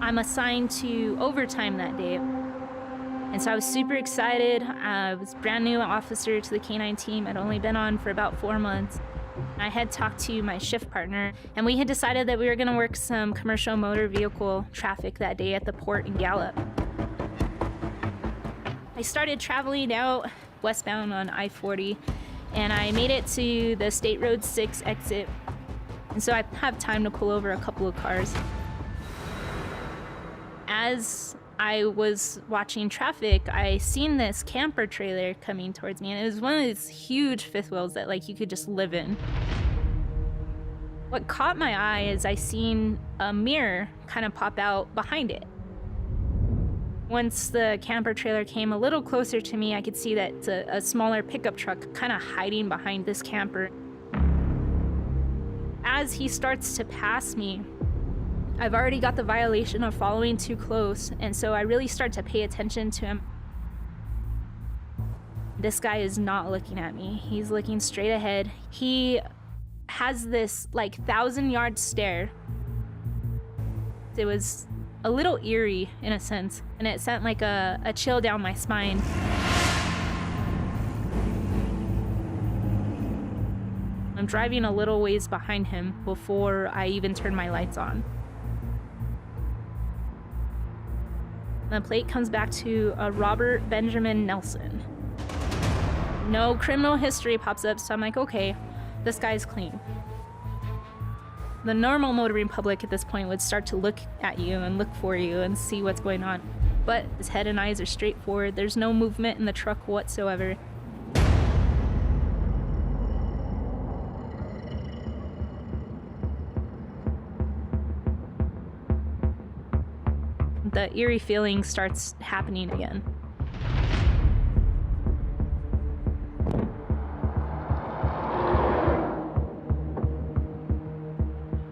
I'm assigned to overtime that day. And so I was super excited. I was a brand new officer to the K-9 team. I'd only been on for about 4 months. I had talked to my shift partner, and we had decided that we were gonna work some commercial motor vehicle traffic that day at the port in Gallup. I started traveling out westbound on I-40, and I made it to the State Road 6 exit. And so I have time to pull over a couple of cars. As I was watching traffic, I seen this camper trailer coming towards me, and it was one of these huge fifth wheels that like you could just live in. What caught my eye is I seen a mirror kind of pop out behind it. Once the camper trailer came a little closer to me, I could see that it's a smaller pickup truck kind of hiding behind this camper. As he starts to pass me, I've already got the violation of following too close, and so I really start to pay attention to him. This guy is not looking at me. He's looking straight ahead. He has this like 1,000-yard stare. It was a little eerie in a sense, and it sent like a chill down my spine. I'm driving a little ways behind him before I even turn my lights on. The plate comes back to a Robert Benjamin Nelson. No criminal history pops up, so I'm like, okay, this guy's clean. The normal motoring public at this point would start to look at you and look for you and see what's going on. But his head and eyes are straight forward. There's no movement in the truck whatsoever. The eerie feeling starts happening again.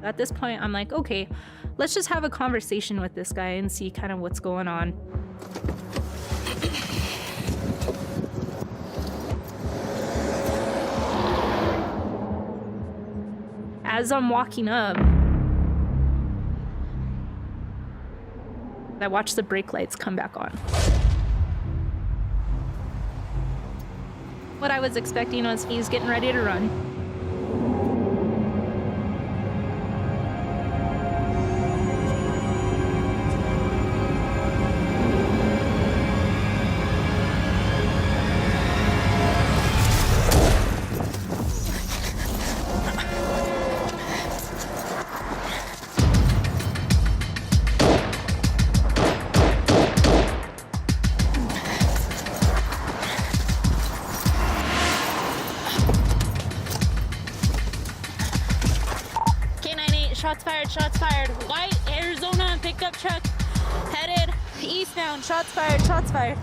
At this point, I'm like, okay, let's just have a conversation with this guy and see kind of what's going on. As I'm walking up, I watch the brake lights come back on. What I was expecting was he's getting ready to run. Shots fired. White Arizona pickup truck headed eastbound. Shots fired. Shots fired.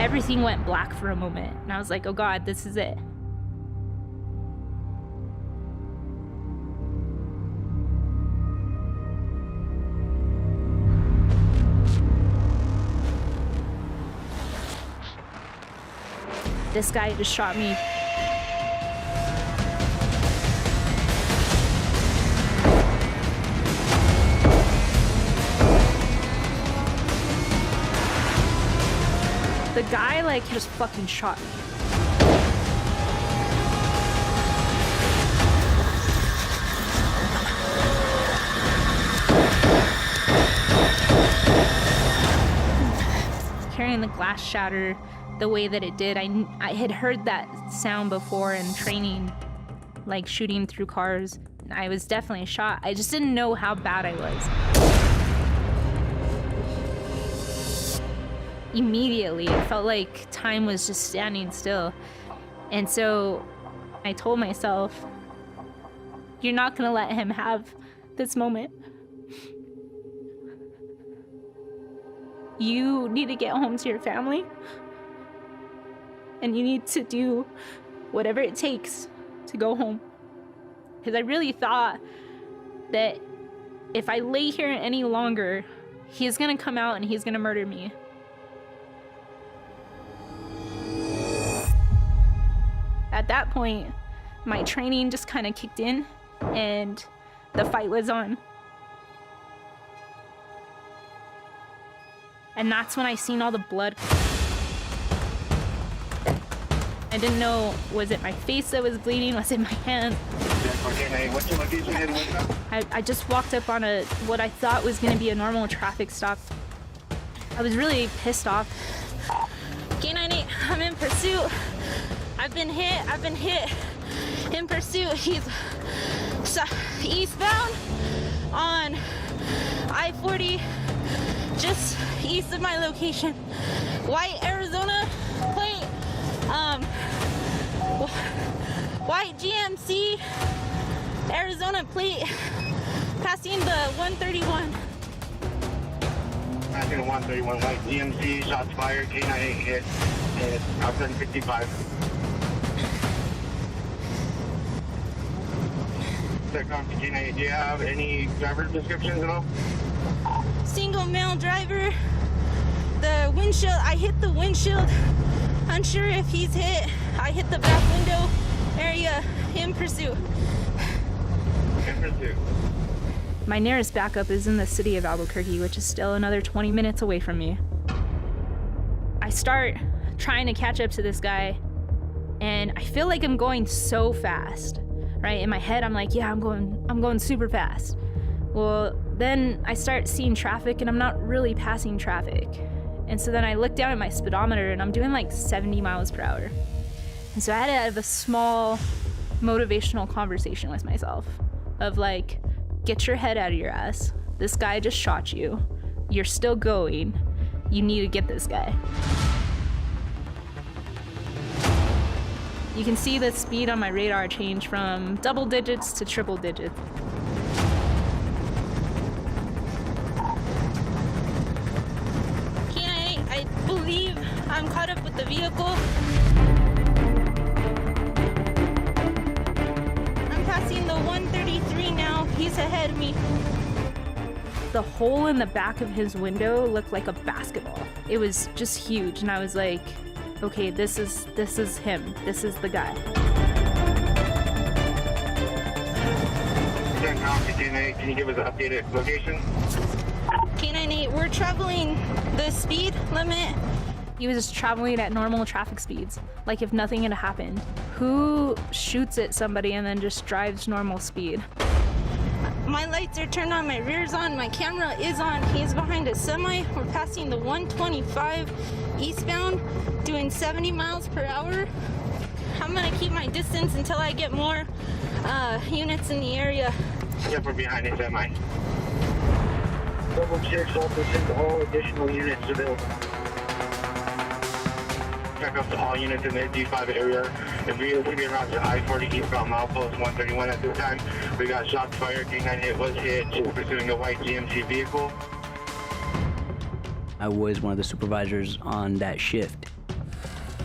Everything went black for a moment, and I was like, oh God, this is it. This guy just shot me. The guy like just fucking shot me. Hearing the glass shatter the way that it did, I had heard that sound before in training, like shooting through cars. I was definitely shot. I just didn't know how bad I was. Immediately, it felt like time was just standing still. And so I told myself, you're not gonna let him have this moment. You need to get home to your family. And you need to do whatever it takes to go home. Because I really thought that if I lay here any longer, he's gonna come out and he's gonna murder me. At that point, my training just kind of kicked in and the fight was on. And that's when I seen all the blood. I didn't know, was it my face that was bleeding? Was it my hand? What's your location? I just walked up on what I thought was gonna be a normal traffic stop. I was really pissed off. K98, I'm in pursuit. I've been hit in pursuit. He's eastbound on I-40, just east of my location. White Arizona plate, white GMC Arizona plate, passing the 131. Passing the 131, white GMC, shots fired, K98 hit, and outside 55. Second to K98, do you have any driver descriptions at all? Single male driver. The windshield, I hit the windshield. Unsure if he's hit. I hit the back window area in pursuit. In pursuit. My nearest backup is in the city of Albuquerque, which is still another 20 minutes away from me. I start trying to catch up to this guy, and I feel like I'm going so fast, right? In my head, I'm like, yeah, I'm going super fast. Well, then I start seeing traffic, and I'm not really passing traffic. And so then I look down at my speedometer, and I'm doing like 70 miles per hour. And so I had to have a small motivational conversation with myself of like, get your head out of your ass. This guy just shot you. You're still going. You need to get this guy. You can see the speed on my radar change from double digits to triple digits. I believe I'm caught up with the vehicle. I'm passing the 133 now. He's ahead of me. The hole in the back of his window looked like a basketball. It was just huge, and I was like, okay, this is him. This is the guy. Can you give us an updated location? K98, we're traveling the speed limit. He was just traveling at normal traffic speeds, like if nothing had happened. Who shoots at somebody and then just drives normal speed? My lights are turned on, my rear's on, my camera is on. He's behind a semi. We're passing the 125 eastbound, doing 70 miles per hour. I'm gonna keep my distance until I get more units in the area. Yep, we're behind a semi. Double check, send all additional units available. Check up to all units in the D5 area. If we would be around the I-40 eastbound milepost 131 at this time. We got shots fired, K98 was hit, pursuing a white GMC vehicle. I was one of the supervisors on that shift.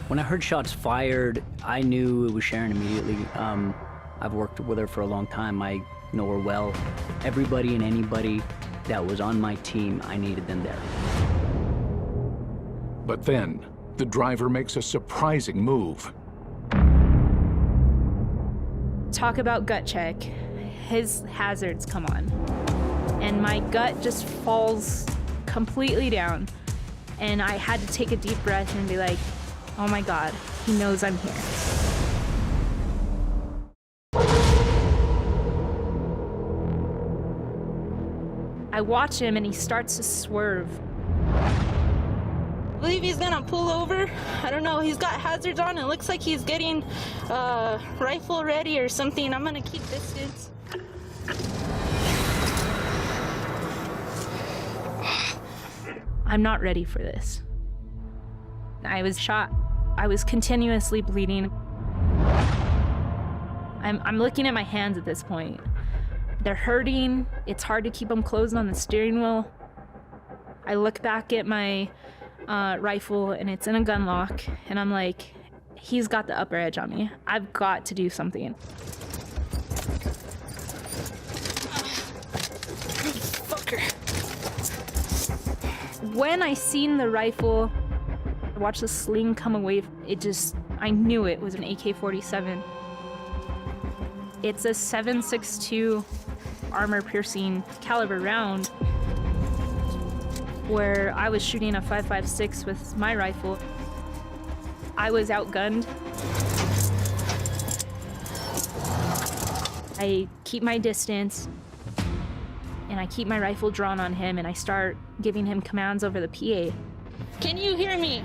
When I heard shots fired, I knew it was Sharon immediately. I've worked with her for a long time. I know her well. Everybody and anybody that was on my team, I needed them there. But then, the driver makes a surprising move. Talk about gut check. His hazards come on. And my gut just falls completely down. And I had to take a deep breath and be like, oh my God, he knows I'm here. I watch him and he starts to swerve. I believe he's gonna pull over. I don't know, he's got hazards on. It looks like he's getting rifle ready or something. I'm gonna keep distance. I'm not ready for this. I was shot. I was continuously bleeding. I'm looking at my hands at this point. They're hurting. It's hard to keep them closed on the steering wheel. I look back at my rifle and it's in a gun lock, and I'm like, he's got the upper edge on me. I've got to do something. Fucker. When I seen the rifle, I watched the sling come away, I knew it was an AK-47. It's a 7.62 armor-piercing caliber round, where I was shooting a 5.56 with my rifle. I was outgunned. I keep my distance, and I keep my rifle drawn on him, and I start giving him commands over the PA. Can you hear me?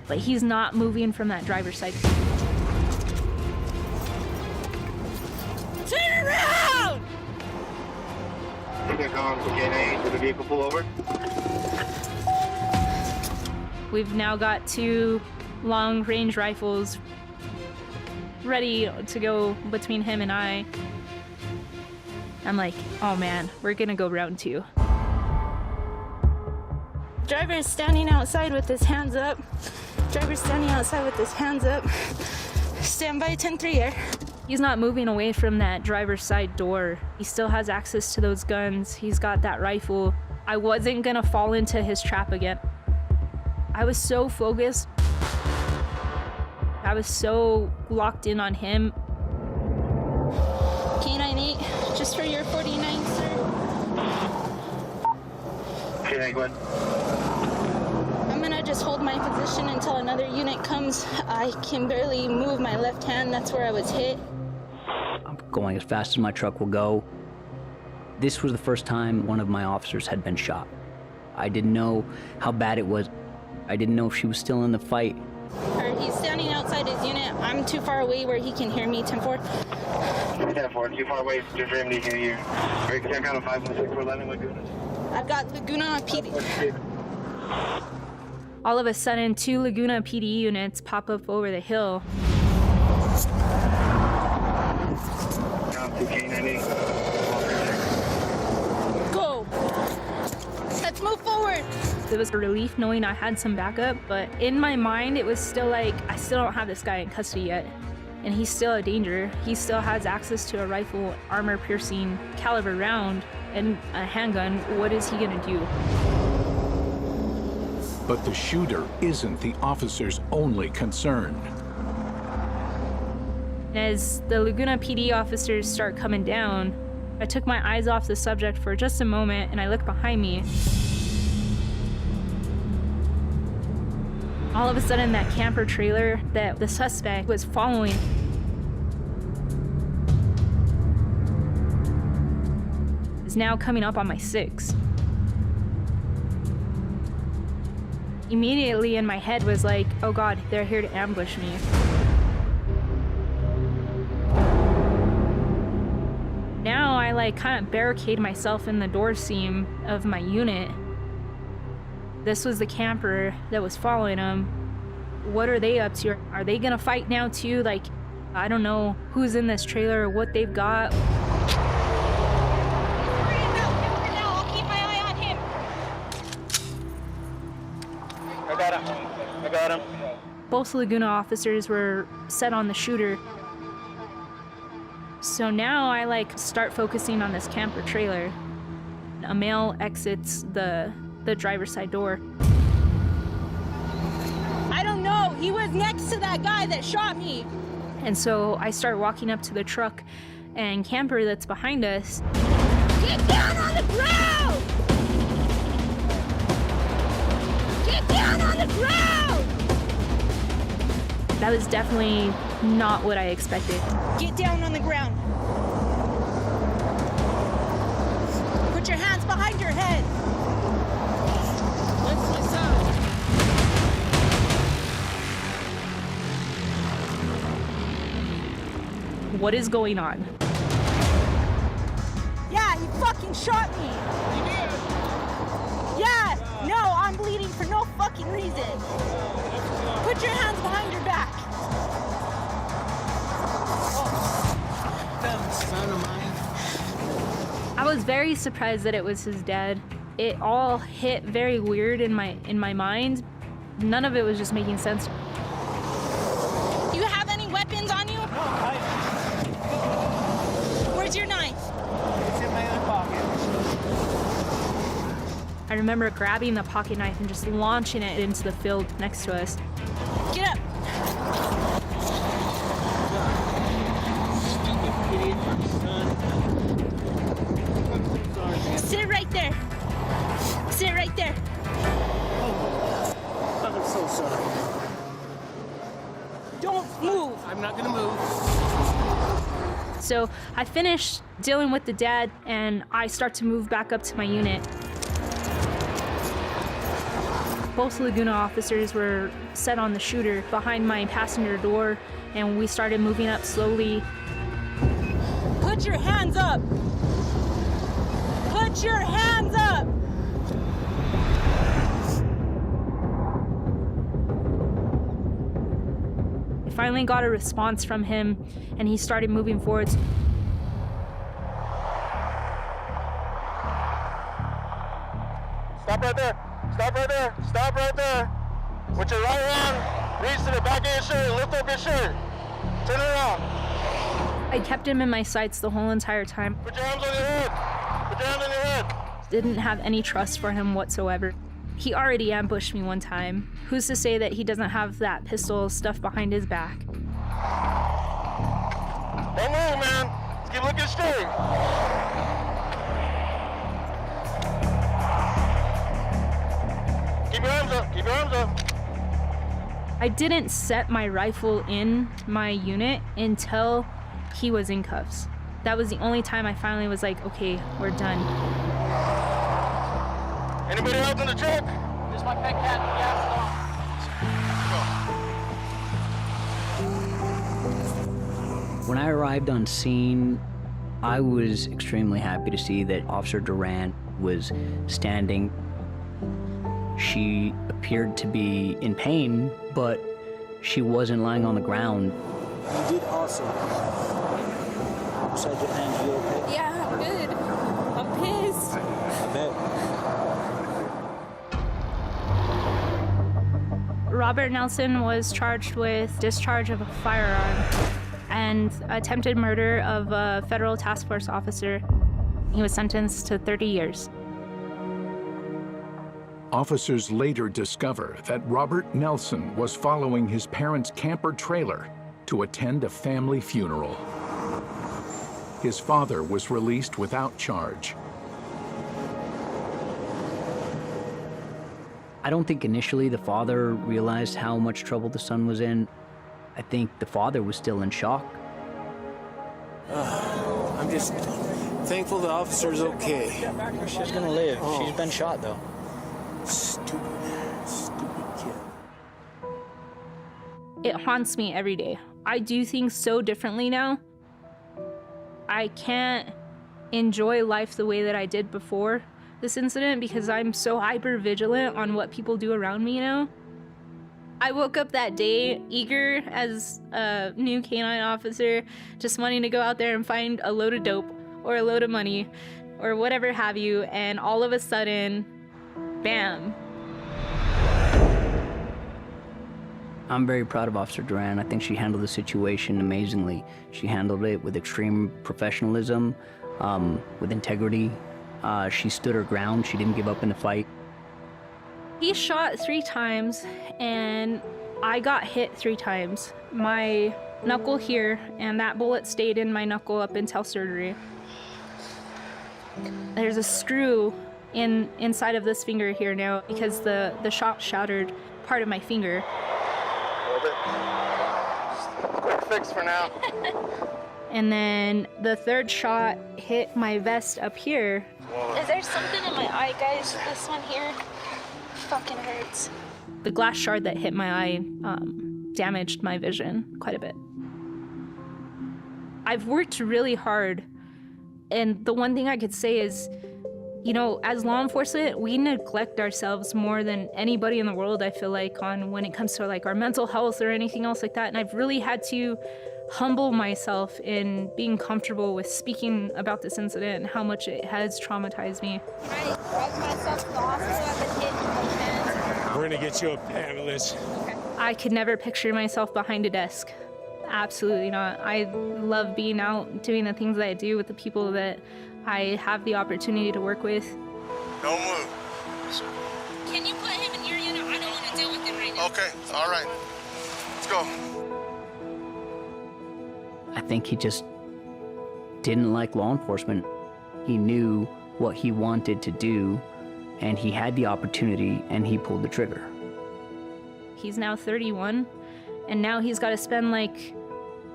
But he's not moving from that driver's side. Turn around! You can come to K9 to the vehicle pull over. We've now got 2 long-range rifles ready to go between him and I. I'm like, oh man, we're gonna go round 2. Driver is standing outside with his hands up. Driver's standing outside with his hands up. Stand by 10-3 air. He's not moving away from that driver's side door. He still has access to those guns. He's got that rifle. I wasn't gonna fall into his trap again. I was so focused. I was so locked in on him. K98, just for your 49, sir. K9, go ahead. I'm gonna just hold my position until another unit comes. I can barely move my left hand. That's where I was hit. I'm going as fast as my truck will go. This was the first time one of my officers had been shot. I didn't know how bad it was. I didn't know if she was still in the fight. He's standing outside his unit. I'm too far away where he can hear me. 10-4. 10-4, too far away just for him to hear you. Break 10 count of 516, we're landing Laguna. I've got Laguna on PD. All of a sudden, 2 Laguna PD units pop up over the hill. Count to K98. Go! Let's move forward! It was a relief knowing I had some backup, but in my mind, it was still like, I still don't have this guy in custody yet. And he's still a danger. He still has access to a rifle, armor-piercing caliber round, and a handgun. What is he gonna do? But the shooter isn't the officer's only concern. As the Laguna PD officers start coming down, I took my eyes off the subject for just a moment, and I looked behind me. All of a sudden, that camper trailer that the suspect was following is now coming up on my 6. Immediately in my head was like, oh God, they're here to ambush me. Now I like kind of barricade myself in the door seam of my unit. This was the camper that was following him. What are they up to? Are they gonna fight now too? Like, I don't know who's in this trailer or what they've got. I'll keep my eye on him. I got him. Both Laguna officers were set on the shooter. So now I like start focusing on this camper trailer. A male exits the driver's side door. I don't know. He was next to that guy that shot me. And so I start walking up to the truck and camper that's behind us. Get down on the ground! Get down on the ground! That was definitely not what I expected. Get down on the ground. Put your hands behind your head. Let's listen. What is going on? Yeah, he fucking shot me. You did? Yeah, no, I'm bleeding for no fucking reason. Put your hands behind your back. I was very surprised that it was his dad. It all hit very weird in my mind. None of it was just making sense. Do you have any weapons on you? No, Where's your knife? it's in my other pocket. I remember grabbing the pocket knife and just launching it into the field next to us. Get up! Sit right there. Sit right there. I'm so sorry. Don't move. I'm not gonna move. So I finished dealing with the dad and I start to move back up to my unit. Both Laguna officers were set on the shooter behind my passenger door, and we started moving up slowly. Put your hands up. Put your hands up. I finally got a response from him, and he started moving forwards. Stop right there. Stop right there. Stop right there. With your right hand, reach to the back of your shirt. Lift up your shirt. Turn it around. I kept him in my sights the whole entire time. Put your arms on your head. Put your hands on your head. Didn't have any trust for him whatsoever. He already ambushed me one time. Who's to say that he doesn't have that pistol stuffed behind his back? Don't move, man. Just keep looking straight. Keep your arms up. Keep your arms up. I didn't set my rifle in my unit until he was in cuffs. That was the only time I finally was like, okay, we're done. Anybody else in the truck? Just my pet cat. When I arrived on scene, I was extremely happy to see that Officer Duran was standing. She appeared to be in pain, but she wasn't lying on the ground. You did awesome. Besides your hands, you okay? Yeah, I'm good. I'm pissed. I bet. Robert Nelson was charged with discharge of a firearm and attempted murder of a federal task force officer. He was sentenced to 30 years. Officers later discover that Robert Nelson was following his parents' camper trailer to attend a family funeral. His father was released without charge. I don't think initially the father realized how much trouble the son was in. I think the father was still in shock. I'm just thankful the officer's okay. She's gonna live. She's been shot though. Stupid kid. It haunts me every day. I do things so differently now. I can't enjoy life the way that I did before this incident because I'm so hyper vigilant on what people do around me now. I woke up that day eager as a new canine officer, just wanting to go out there and find a load of dope or a load of money or whatever have you, and all of a sudden, bam. I'm very proud of Officer Duran. I think she handled the situation amazingly. She handled it with extreme professionalism, with integrity. She stood her ground. She didn't give up in the fight. He shot 3 times, and I got hit 3 times. My knuckle here, and that bullet stayed in my knuckle up until surgery. There's a screw inside of this finger here now because the shot shattered part of my finger. Quick fix for now. And then the 3rd shot hit my vest up here. Is there something in my eye, guys? This one here fucking hurts. The glass shard that hit my eye damaged my vision quite a bit. I've worked really hard, and the one thing I could say is, you know, as law enforcement, we neglect ourselves more than anybody in the world, I feel like, on when it comes to like our mental health or anything else like that. And I've really had to humble myself in being comfortable with speaking about this incident and how much it has traumatized me. I drug myself to the hospital. I've been hit in both hands. We're gonna get you an ambulance. Okay. I could never picture myself behind a desk. Absolutely not. I love being out doing the things that I do with the people that I have the opportunity to work with. Don't move. officer. Can you put him in your unit? I don't want to deal with him right now. Okay, all right. Let's go. I think he just didn't like law enforcement. He knew what he wanted to do, and he had the opportunity, and he pulled the trigger. He's now 31, and now he's got to spend, like,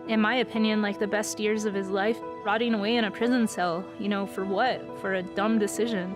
in my opinion, like the best years of his life rotting away in a prison cell. You know, for what? For a dumb decision.